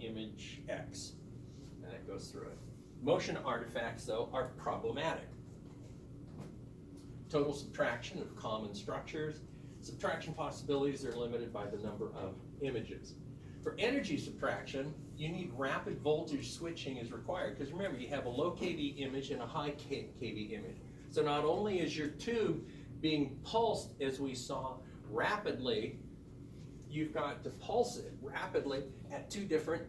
image X, and it goes through it. Motion artifacts, though, are problematic. Total subtraction of common structures. Subtraction possibilities are limited by the number of images. For energy subtraction, you need rapid voltage switching is required, because remember, you have a low kV image and a high kV image. So not only is your tube being pulsed, as we saw, rapidly, you've got to pulse it rapidly at two different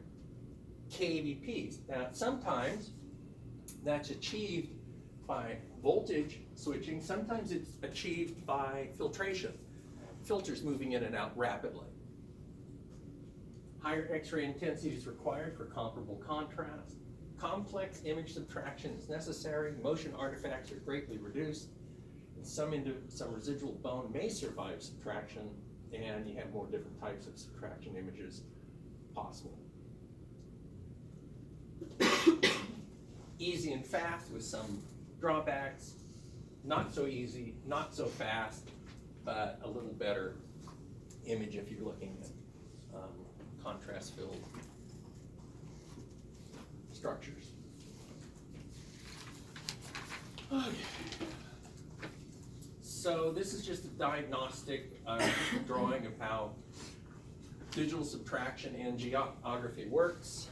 kVps. Now, sometimes that's achieved by voltage switching. Sometimes it's achieved by filtration. Filters moving in and out rapidly. Higher X-ray intensity is required for comparable contrast. Complex image subtraction is necessary. Motion artifacts are greatly reduced. And some residual bone may survive subtraction, and you have more different types of subtraction images possible. Easy and fast with some drawbacks. Not so easy, not so fast, but a little better image if you're looking at contrast-filled structures. Okay. So this is just a diagnostic drawing of how digital subtraction and geography works.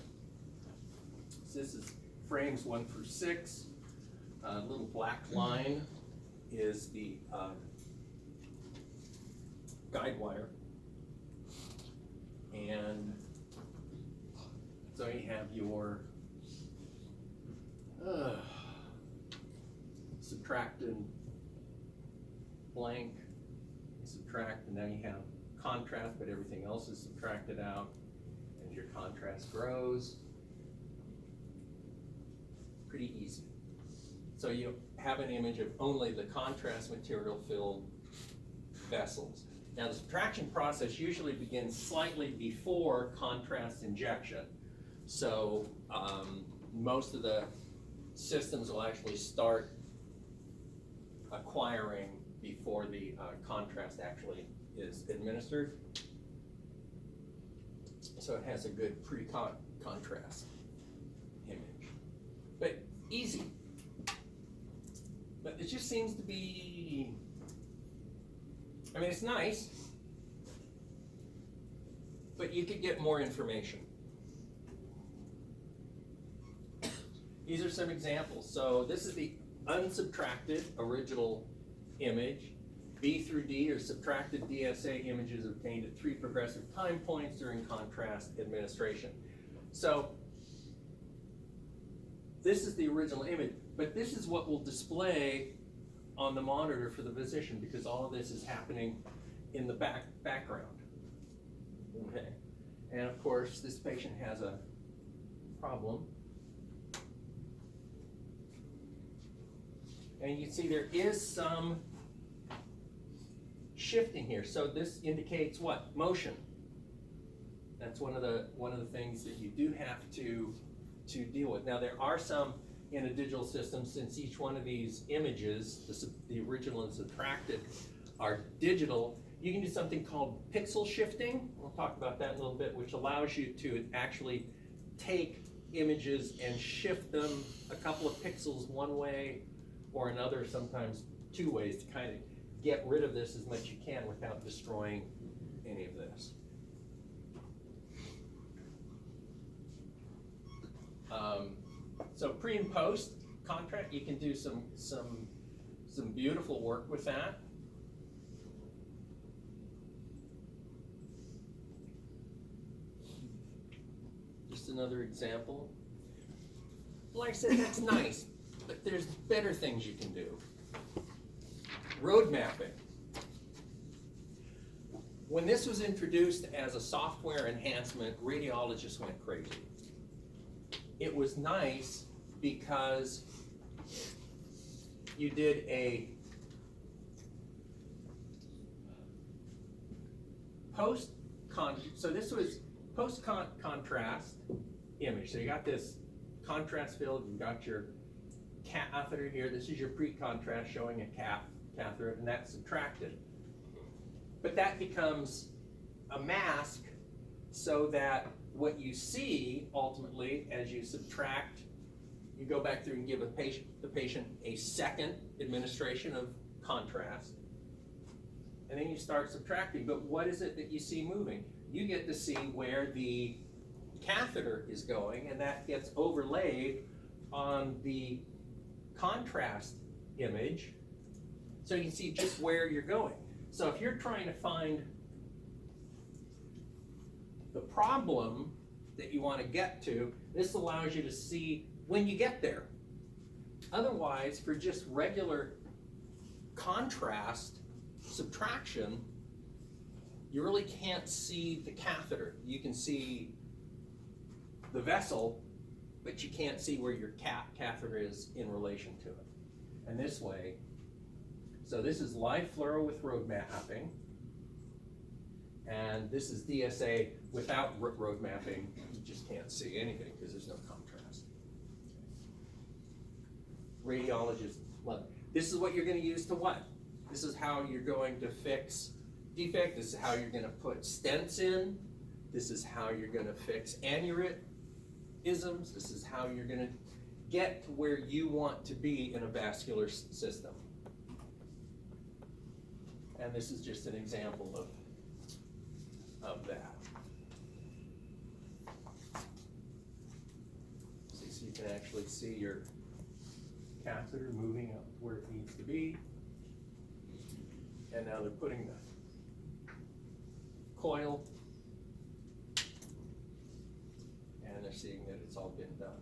So this is frames 1 through 6. Little black line is the guide wire. And so you have your subtracted blank, subtract, and now you have contrast, but everything else is subtracted out. As your contrast grows, pretty easy. So you have an image of only the contrast material filled vessels. Now the subtraction process usually begins slightly before contrast injection. So most of the systems will actually start acquiring before the contrast actually is administered. So it has a good pre-contrast image. But easy. But it just seems to be, I mean, it's nice, but you could get more information. These are some examples. So this is the unsubtracted original image. B through D are subtracted DSA images obtained at 3 progressive time points during contrast administration. So this is the original image, but this is what will display on the monitor for the physician, because all of this is happening in the background. Okay, and of course this patient has a problem. And you can see there is some shifting here. So this indicates what? Motion. That's one of the things that you do have to deal with. Now there are some in a digital system, since each one of these images, the original and subtracted, are digital, you can do something called pixel shifting. We'll talk about that in a little bit, which allows you to actually take images and shift them a couple of pixels one way or another, sometimes 2 ways, to kind of get rid of this as much as you can without destroying any of this. So pre and post contrast, you can do some beautiful work with that. Just another example. Like I said, that's nice, but there's better things you can do. Road mapping. When this was introduced as a software enhancement, radiologists went crazy. It was nice because you did a so this was post-contrast image. So you got this contrast filled, you've got your catheter here. This is your pre-contrast showing a catheter, and that's subtracted. But that becomes a mask so that what you see ultimately as you subtract, you go back through and give the patient a second administration of contrast, and then you start subtracting. But what is it that you see moving? You get to see where the catheter is going, and that gets overlaid on the contrast image, so you can see just where you're going. So if you're trying to find the problem that you want to get to, this allows you to see when you get there. Otherwise, for just regular contrast subtraction, you really can't see the catheter. You can see the vessel, but you can't see where your catheter is in relation to it. And this way, so this is live fluoro with road mapping, and this is DSA without road mapping. You just can't see anything because there's no contrast. Radiologists love it. This is what you're going to use to what? This is how you're going to fix defect. This is how you're going to put stents in. This is how you're going to fix aneurysms. This is how you're going to get to where you want to be in a vascular system. And this is just an example of that. So you can actually see your catheter moving up where it needs to be. And now they're putting the coil, and they're seeing that it's all been done.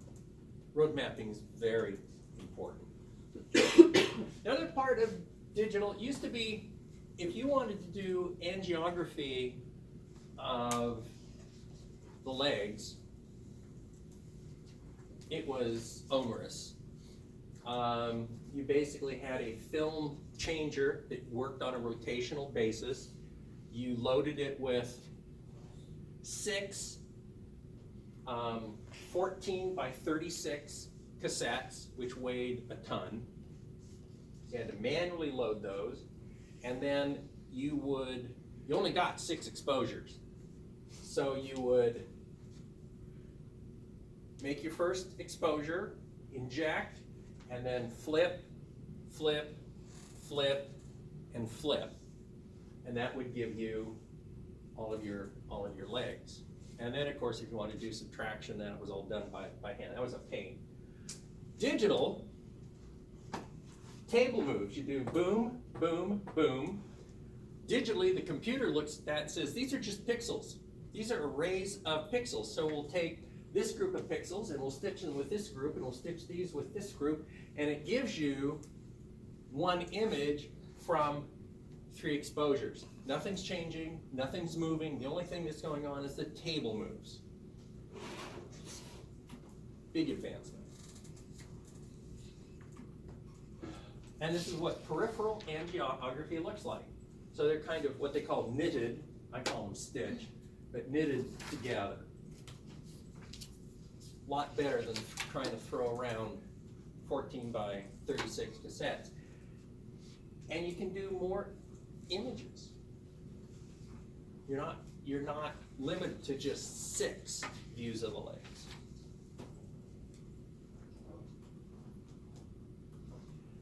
Road mapping is very important. The other part of digital, it used to be, if you wanted to do angiography of the legs, it was onerous. You basically had a film changer that worked on a rotational basis. You loaded it with 6 14 by 36 cassettes, which weighed a ton. You had to manually load those, and then you only got 6 exposures. So you would make your first exposure, inject, and then flip, flip, flip, and flip. And that would give you all of your legs. And then, of course, if you want to do subtraction, then it was all done by hand. That was a pain. Digital, table moves. You do boom, boom, boom. Digitally, the computer looks at that and says, these are just pixels. These are arrays of pixels. So we'll take this group of pixels and we'll stitch them with this group, and we'll stitch these with this group, and it gives you one image from 3 exposures. Nothing's changing, nothing's moving. The only thing that's going on is the table moves. Big advancement. And this is what peripheral angiography looks like. So they're kind of what they call knitted, I call them stitch, but knitted together. A lot better than trying to throw around 14 by 36 cassettes. And you can do more images. You're not limited to just 6 views of the legs.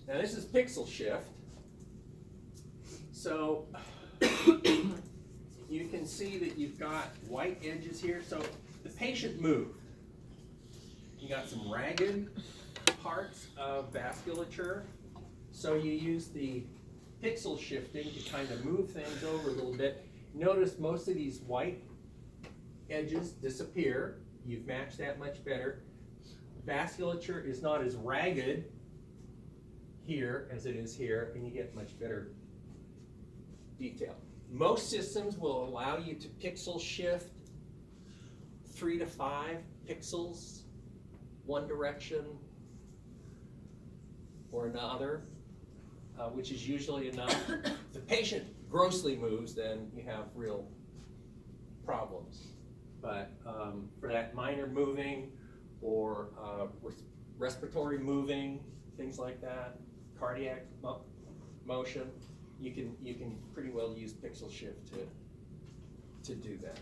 Now this is pixel shift. So you can see that you've got white edges here. So the patient moved. You got some ragged parts of vasculature. So you use the pixel shifting to kind of move things over a little bit. Notice most of these white edges disappear. You've matched that much better. Vasculature is not as ragged here as it is here, and you get much better detail. Most systems will allow you to pixel shift 3 to 5 pixels, one direction or another, which is usually enough. If the patient grossly moves, then you have real problems. But for that minor moving or respiratory moving, things like that, cardiac motion, you can pretty well use pixel shift to do that.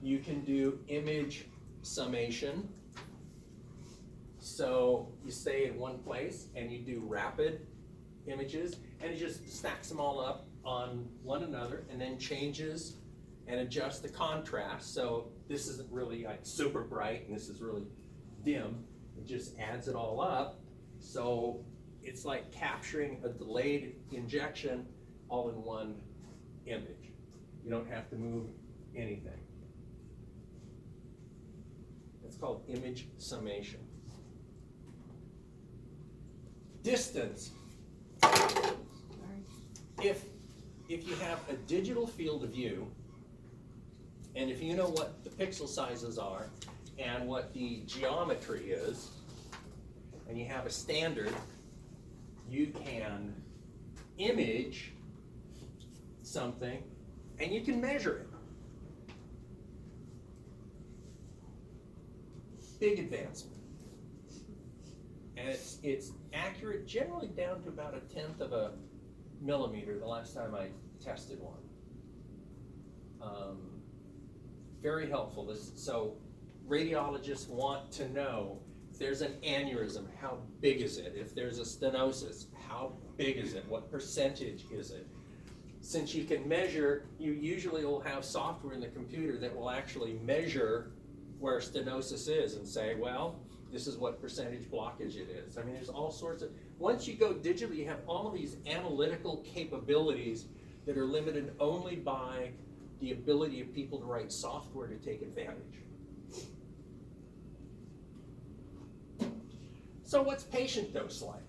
You can do image summation. So you stay in one place and you do rapid images, and it just stacks them all up on one another and then changes and adjusts the contrast. So this isn't really like super bright and this is really dim. It just adds it all up. So it's like capturing a delayed injection all in one image. You don't have to move anything. It's called image summation. Distance. If you have a digital field of view, and if you know what the pixel sizes are and what the geometry is, and you have a standard, you can image something and you can measure it. Big advancement. And it's accurate generally down to about 1/10 of a millimeter the last time I tested one. Very helpful. So radiologists want to know if there's an aneurysm, how big is it? If there's a stenosis, how big is it? What percentage is it? Since you can measure, you usually will have software in the computer that will actually measure where stenosis is and say, well, this is what percentage blockage it is. I mean, there's all sorts of, once you go digital, you have all of these analytical capabilities that are limited only by the ability of people to write software to take advantage. So what's patient dose like?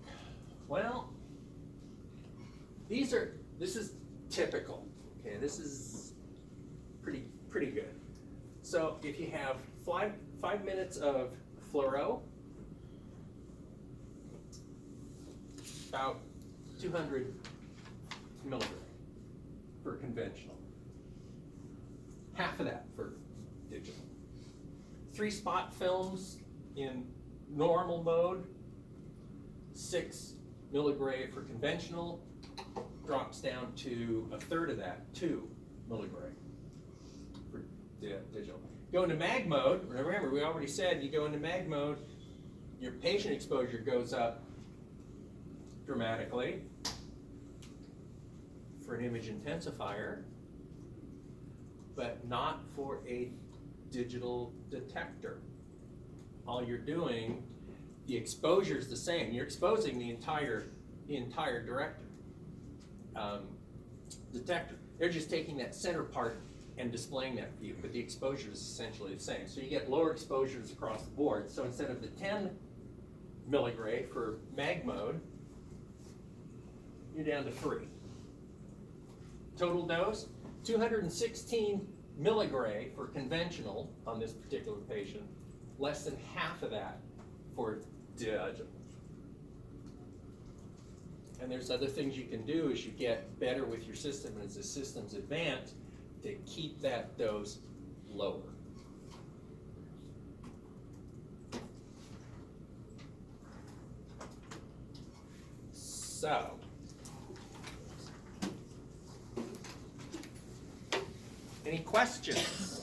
Well, this is typical. Okay, this is pretty good. So if you have five minutes of fluoro, about 200 milligrams for conventional. Half of that for digital. 3-spot films in normal mode, 6 milligray for conventional, drops down to 1/3 of that, 2 milligray for digital. Go into mag mode, remember we already said you go into mag mode, your patient exposure goes up dramatically for an image intensifier, but not for a digital detector. All you're doing, the exposure is the same. You're exposing the entire detector. They're just taking that center part and displaying that for you, but the exposure is essentially the same. So you get lower exposures across the board. So instead of the 10 milligray for mag mode, you're down to 3. Total dose, 216 milligray for conventional on this particular patient, less than half of that for digital. And there's other things you can do as you get better with your system and as the system's advanced to keep that dose lower. So, any questions?